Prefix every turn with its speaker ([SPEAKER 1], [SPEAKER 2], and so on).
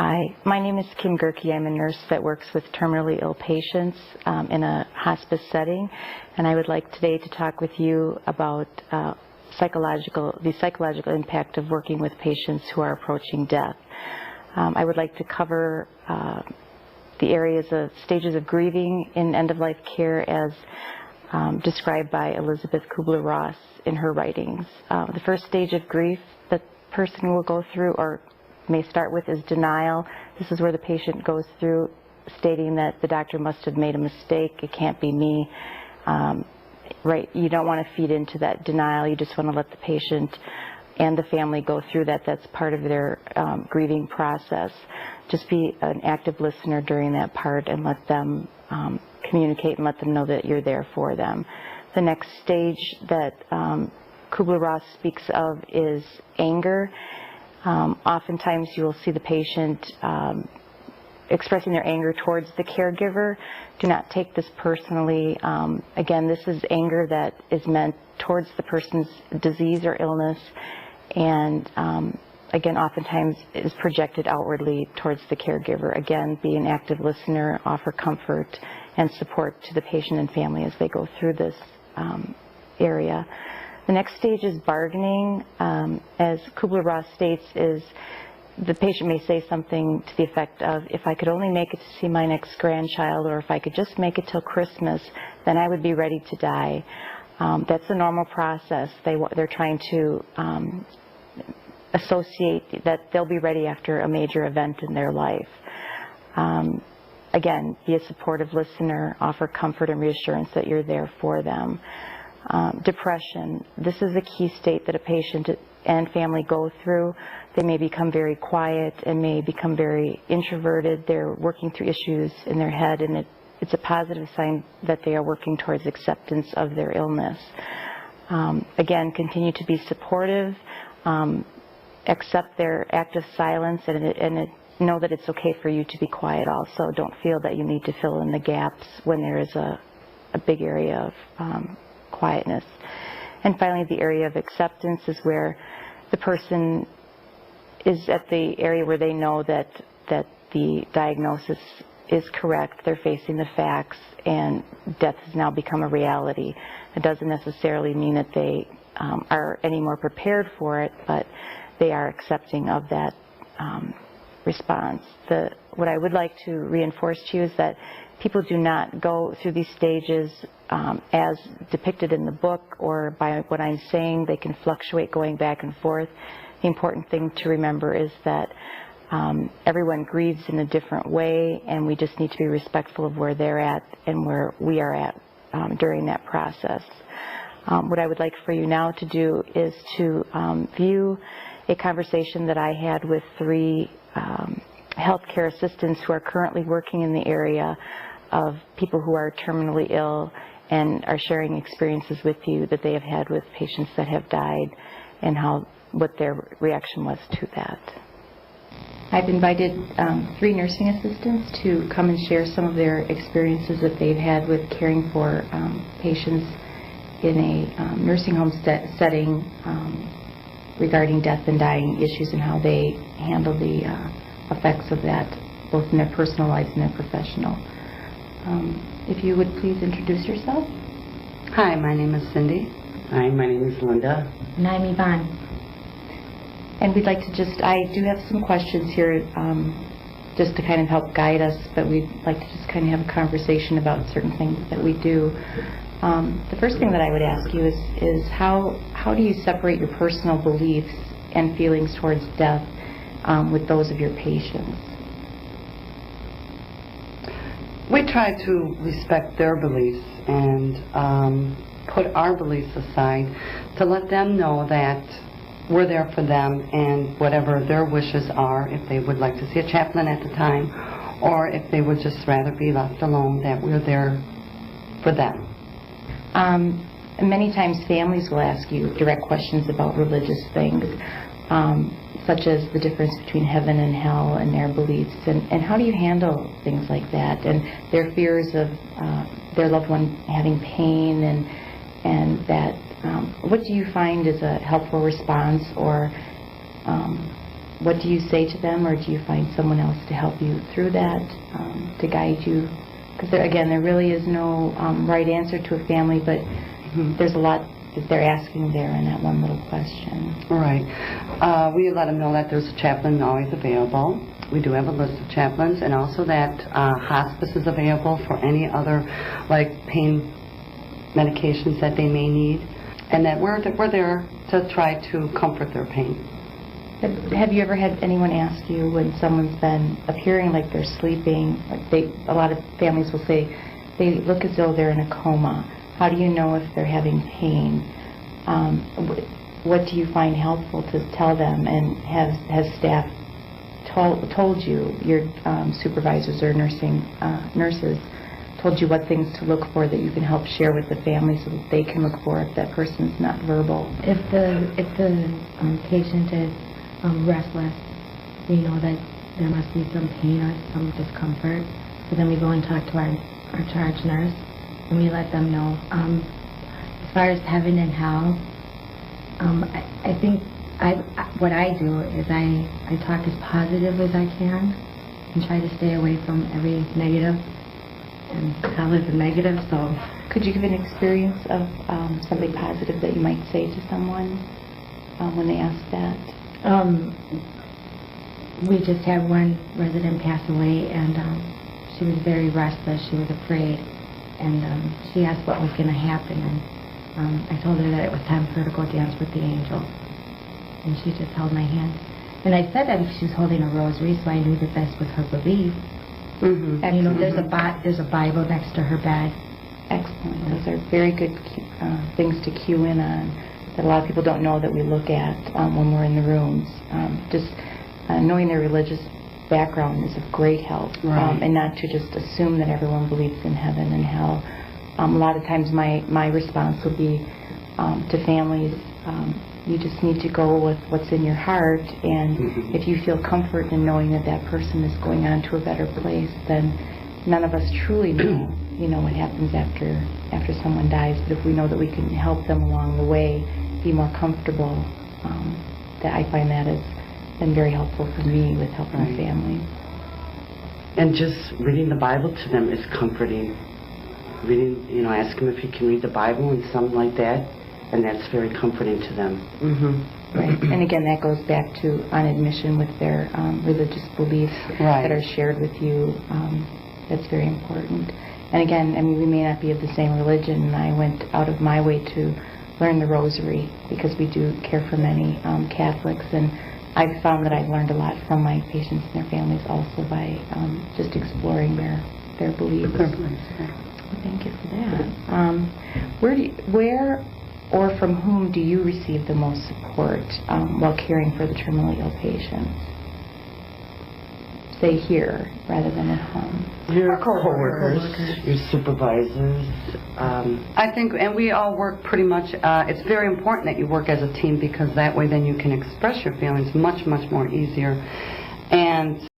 [SPEAKER 1] Hi, my name is Kim Gerke. I'm a nurse that works with terminally ill patients in a hospice setting, and I would like today to talk with you about the psychological impact of working with patients who are approaching death. I would like to cover the areas of stages of grieving in end-of-life care as described by Elizabeth Kubler-Ross in her writings. The first stage of grief that person will go through or may start with is denial. This is where the patient goes through stating that the doctor must have made a mistake, it can't be me. Right, you don't want to feed into that denial, you just want to let the patient and the family go through that. That's part of their grieving process. Just be an active listener during that part and let them communicate and let them know that you're there for them. The next stage that Kubler-Ross speaks of is anger. Oftentimes you will see the patient expressing their anger towards the caregiver. Do not take this personally. Again, this is anger that is meant towards the person's disease or illness, and again, oftentimes is projected outwardly towards the caregiver. Again, be an active listener, offer comfort and support to the patient and family as they go through this area. The next stage is bargaining. As Kubler-Ross states, is the patient may say something to the effect of, if I could only make it to see my next grandchild, or if I could just make it till Christmas, then I would be ready to die. That's a normal process. They're trying to associate that they'll be ready after a major event in their life. Again, be a supportive listener, offer comfort and reassurance that you're there for them. Depression. This is a key state that a patient and family go through. They may become very quiet and may become very introverted. They're working through issues in their head, and it's a positive sign that they are working towards acceptance of their illness. Again, continue to be supportive, accept their active silence, and know that it's okay for you to be quiet also. Don't feel that you need to fill in the gaps when there is a big area of quietness. And finally, the area of acceptance is where the person is at the area where they know that the diagnosis is correct, they're facing the facts, and death has now become a reality. It doesn't necessarily mean that they are any more prepared for it, but they are accepting of that response. What I would like to reinforce to you is that people do not go through these stages as depicted in the book or by what I'm saying. They can fluctuate going back and forth. The important thing to remember is that everyone grieves in a different way, and we just need to be respectful of where they're at and where we are at during that process. What I would like for you now to do is to view a conversation that I had with 3 healthcare assistants who are currently working in the area of people who are terminally ill and are sharing experiences with you that they have had with patients that have died and what their reaction was to that. I've invited 3 nursing assistants to come and share some of their experiences that they've had with caring for patients in a nursing home setting regarding death and dying issues and how they handle the effects of that, both in their personal lives and their professional. If you would please introduce yourself.
[SPEAKER 2] Hi, my name is Cindy.
[SPEAKER 3] Hi, my name is Linda.
[SPEAKER 4] And I'm Yvonne.
[SPEAKER 1] And we'd like to I do have some questions here just to kind of help guide us, but we'd like to just kind of have a conversation about certain things that we do. The first thing that I would ask you is how do you separate your personal beliefs and feelings towards death with those of your patients?
[SPEAKER 2] We try to respect their beliefs and put our beliefs aside to let them know that we're there for them, and whatever their wishes are, if they would like to see a chaplain at the time, or if they would just rather be left alone, that we're there for them.
[SPEAKER 1] Many times families will ask you direct questions about religious things, such as the difference between heaven and hell and their beliefs, and how do you handle things like that, and their fears of their loved one having pain, and that what do you find is a helpful response or what do you say to them, or do you find someone else to help you through that, to guide you? Because again, there really is no right answer to a family, but there's a lot that they're asking there in that one little question.
[SPEAKER 2] Right. We let them know that there's a chaplain always available. We do have a list of chaplains, and also that hospice is available for any other, like, pain medications that they may need, and that we're there to try to comfort their pain.
[SPEAKER 1] Have you ever had anyone ask you when someone's been appearing like they're sleeping, like a lot of families will say they look as though they're in a coma? How do you know if they're having pain? What do you find helpful to tell them? And has staff told you, your supervisors or nurses told you what things to look for that you can help share with the family so that they can look for if that person's not verbal?
[SPEAKER 4] If the patient is restless, we know that there must be some pain or some discomfort. So then we go and talk to our charge nurse, and we let them know. As far as heaven and hell, I think what I do is I talk as positive as I can and try to stay away from every negative, and hell is a negative. So
[SPEAKER 1] could you give an experience of something positive that you might say to someone when they ask that?
[SPEAKER 4] We just had one resident pass away, and she was very restless. She was afraid, and she asked what was going to happen, and I told her that it was time for her to go dance with the angel, and she just held my hand. And I said that she was holding a rosary, so I knew that this was her belief.
[SPEAKER 1] Mm-hmm.
[SPEAKER 4] And, you know, there's a Bible next to her bed.
[SPEAKER 1] Excellent. Those are very good things to cue in on that a lot of people don't know that we look at when we're in the rooms. Just knowing their religious background is of great help,
[SPEAKER 2] right.
[SPEAKER 1] And not to just assume that everyone believes in heaven and hell. A lot of times my response will be to families, you just need to go with what's in your heart, and if you feel comfort in knowing that that person is going on to a better place, then none of us truly know, you know, what happens after someone dies. But if we know that we can help them along the way be more comfortable, that I find that has been very helpful for me with helping
[SPEAKER 2] right.
[SPEAKER 1] families.
[SPEAKER 3] And just reading the Bible to them is comforting. Reading, you know, ask them if you can read the Bible and something like that, and that's very comforting to them.
[SPEAKER 2] Mm-hmm.
[SPEAKER 1] Right. And again, that goes back to on admission with their religious beliefs
[SPEAKER 2] right.
[SPEAKER 1] that are shared with you. That's very important. And again, I mean, we may not be of the same religion, and I went out of my way to learn the rosary because we do care for many Catholics, and I've found that I've learned a lot from my patients and their families also by just exploring their beliefs. Thank you for that. Where or from whom do you receive the most support while caring for the terminally ill patients? Say here rather than at home.
[SPEAKER 3] Your co-workers, your supervisors.
[SPEAKER 2] I think, and we all work pretty much, it's very important that you work as a team, because that way then you can express your feelings much, much more easier. And